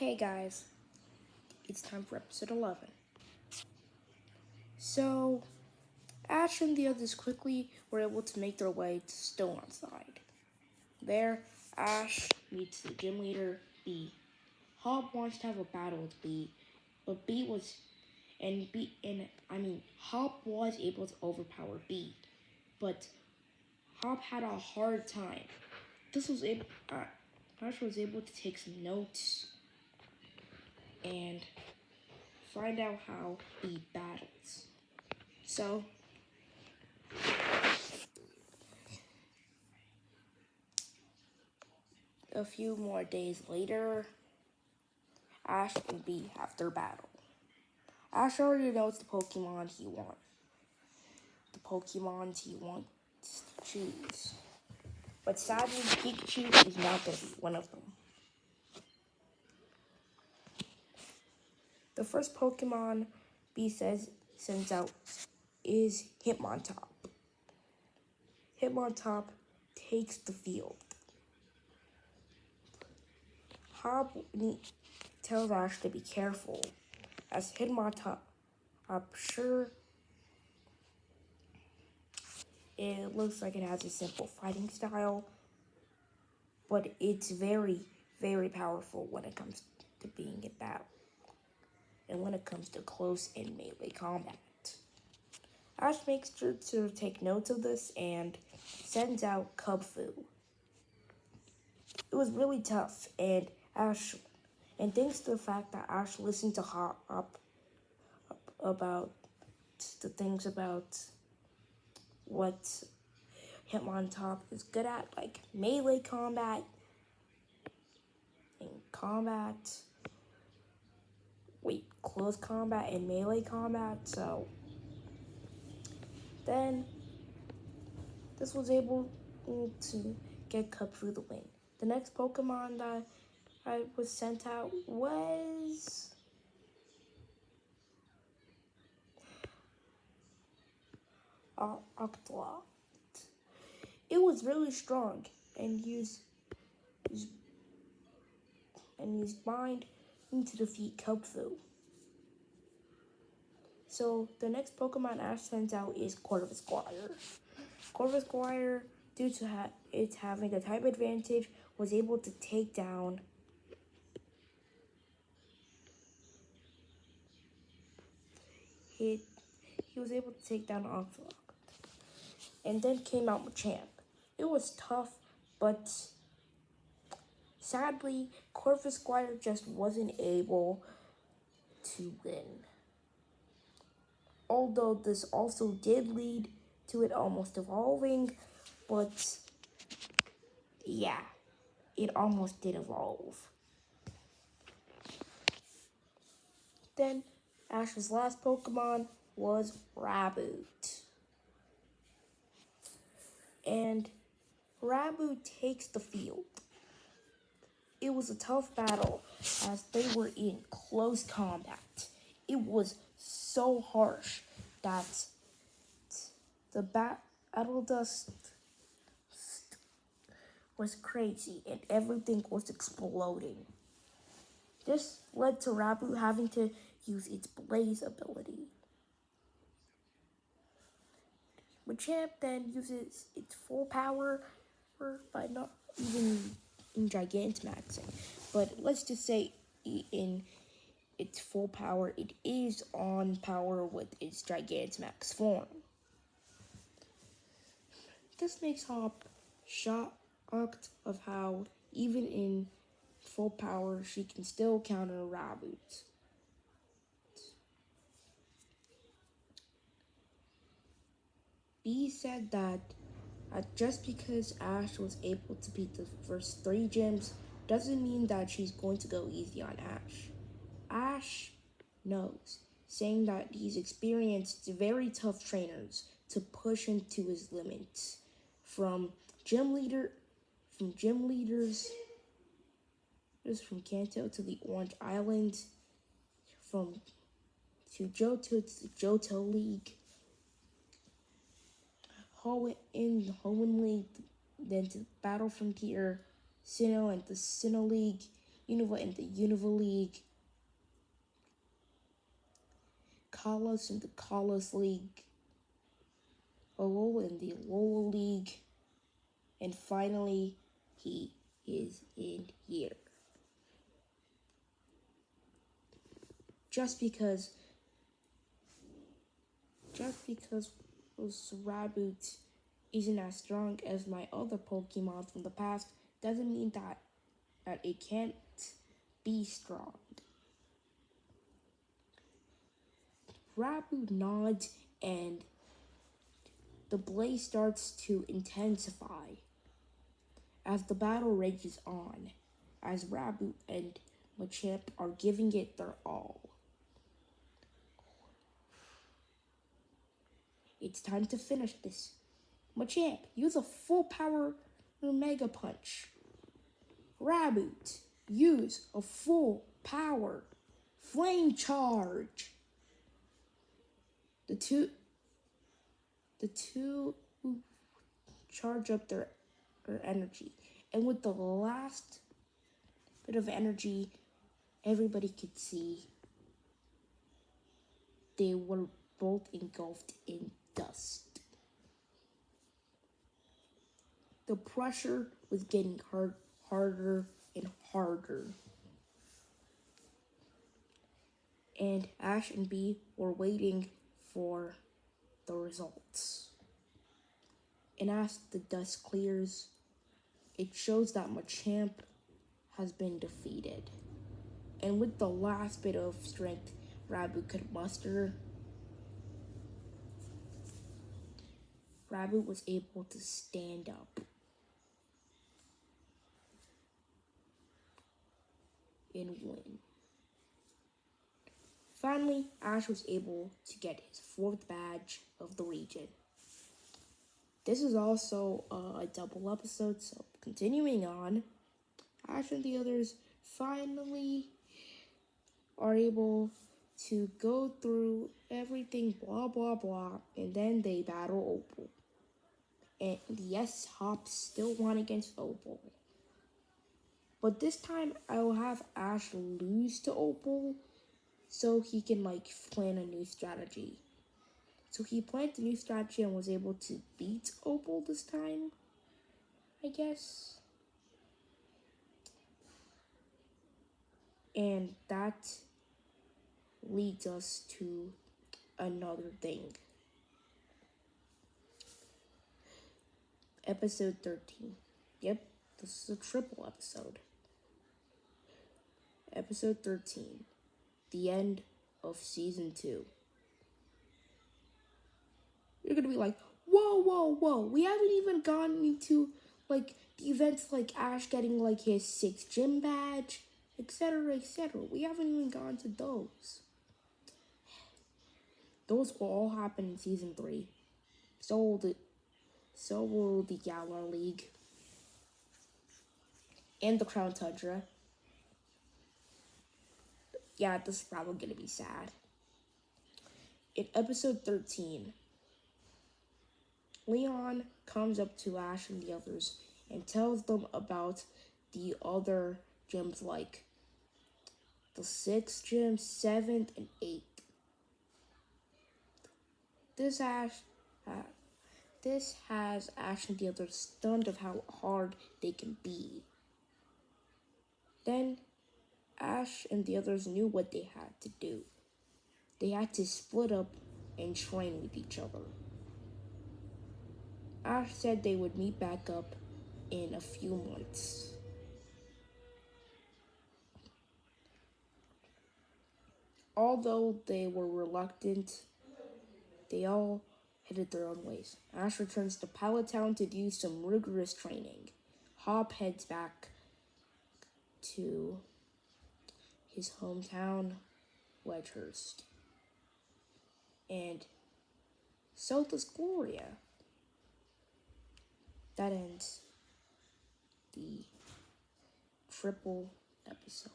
Hey guys, it's time for episode 11. So, Ash and the others quickly were able to make their way to Stoneside. There, Ash meets the gym leader, Bee. Hob wants to have a battle with Bee, but Hob was able to overpower Bee, but Hob had a hard time. This was able, Ash was able to take some notes and find out how Bee battles. So, a few more days later, Ash and Bee have their battle. Ash already knows the Pokemon he wants. The Pokemon he wants to choose. But sadly, Pikachu is not going to be one of them. The first Pokemon Bee sends out is Hitmontop. Hitmontop takes the field. Hob tells Ash to be careful, as Hitmontop, I'm sure it looks like it has a simple fighting style, but it's very, very powerful when it comes to being in battle, and when it comes to close and melee combat. Ash makes sure to take notes of this and sends out Kubfu. It was really tough, and thanks to the fact that Ash listened to Hop about the things about what Hitmontop is good at, like melee combat and close combat and melee combat. So then this was able to get Kubfu the win. The next Pokemon that I was sent out was Octolot. It was really strong and used Mind to defeat Kubfu. So the next Pokemon Ash sends out is Corvisquire. Corvisquire, due to it having a type advantage, was able to take down he was able to take down Ocelot. And then came out Machamp. It was tough, but sadly, Corvisquire just wasn't able to win. Although this also did lead to it almost evolving, but yeah, it almost did evolve. Then Ash's last Pokemon was Raboot. And Raboot takes the field. It was a tough battle as they were in close combat. It was so harsh that the battle dust was crazy and everything was exploding. This led to Raboot having to use its Blaze ability. Machamp then uses its full power by not even in Gigantamaxing, but let's just say in its full power, it is on power with its Gigantamax form. This makes Hop shocked of how, even in full power, she can still counter Raboot. Bee said that just because Ash was able to beat the first 3 gyms doesn't mean that she's going to go easy on Ash. Ash knows, saying that he's experienced very tough trainers to push him to his limits. From gym leaders from Kanto to the Orange Island, to Johto to the Johto League, in the Hoenn League, then to Battle Frontier, Sinnoh and the Sinnoh League, Unova in the Unova League, Kalos in the Kalos League, Alola in the Alola League, and finally, he is in here. Just because Raboot isn't as strong as my other Pokemon from the past doesn't mean that it can't be strong. Raboot nods and the blaze starts to intensify as the battle rages on, as Raboot and Machamp are giving it their all. It's time to finish this. Machamp, use a full power Mega Punch. Raboot, use a full power Flame Charge. The two charge up their energy. And with the last bit of energy everybody could see, they were both engulfed in dust. The pressure was getting harder and harder. And Ash and Bea were waiting for the results. And as the dust clears, it shows that Machamp has been defeated. And with the last bit of strength Raboot could muster, Raboot was able to stand up and win. Finally, Ash was able to get his 4th badge of the region. This is also a double episode, so continuing on, Ash and the others finally are able to go through everything, blah, blah, blah, and then they battle Opal. And yes, Hops still won against Opal. But this time, I'll have Ash lose to Opal so he can, plan a new strategy. So he planned a new strategy and was able to beat Opal this time, I guess. And that leads us to another thing. Episode 13. Yep, this is a triple episode. Episode 13. The end of Season 2. You're gonna be like, whoa. We haven't even gone into, the events like Ash getting, his 6th gym badge, etc., etc. We haven't even gone to those. Those will all happen in Season 3. So will the Galar League. And the Crown Tundra. Yeah, this is probably gonna be sad. In episode 13, Leon comes up to Ash and the others and tells them about the other gyms, like the 6th gym, 7th, and 8th. This has Ash and the others stunned of how hard they can be. Then Ash and the others knew what they had to do. They had to split up and train with each other. Ash said they would meet back up in a few months. Although they were reluctant, they all headed their own ways. Ash returns to Pallet Town to do some rigorous training. Hop heads back to his hometown, Wedgehurst. And so does Gloria. That ends the triple episode.